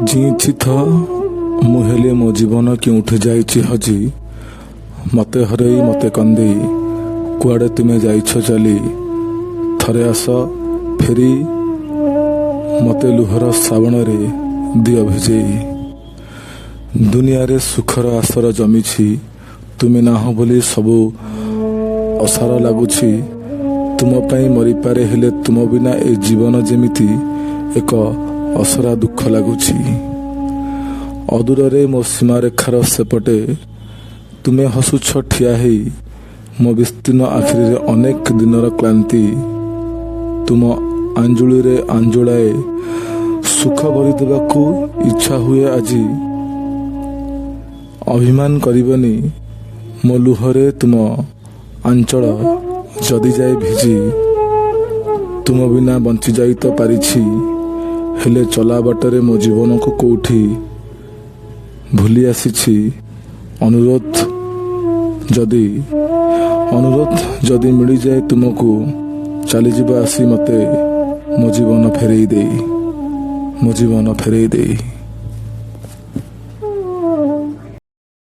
जीछि थ मुहेले मो जीवन केउठे जाइछि हजी मते हरई मते कंदी कुआडे तुमे जाइछ चली थरे आस फेरी मते लुहर श्रावण रे दिय भिजेई दुनिया रे सुखर आसर जमिछि तुमे नाह बोली सबु असार लागुछि तुम पाई मरी पारे हेले तुम बिना ए जीवन जेमिति एक असरा दुख लगुछि अदूर रे मो सीमा रेखार सेपटे तुमे हसुछ ठिया हेई मो विस्तीर्ण आखिरी रे अनेक दिनर क्लांति तुम आंजुली रे आंजुलाए सुख भरी देबाकू इच्छा हुए आजी अभिमान करबनी मो लुहरे तुम आंचल जदि जाए भिजी तुम बिना बंची जाई तो पारिछि हेले चला बाटरे मो जीवन को कोठी भूली आसीछि अनुरोध जदि मिली जाए तुमको चली जीवा आसी मते मो जीवन फेरई देई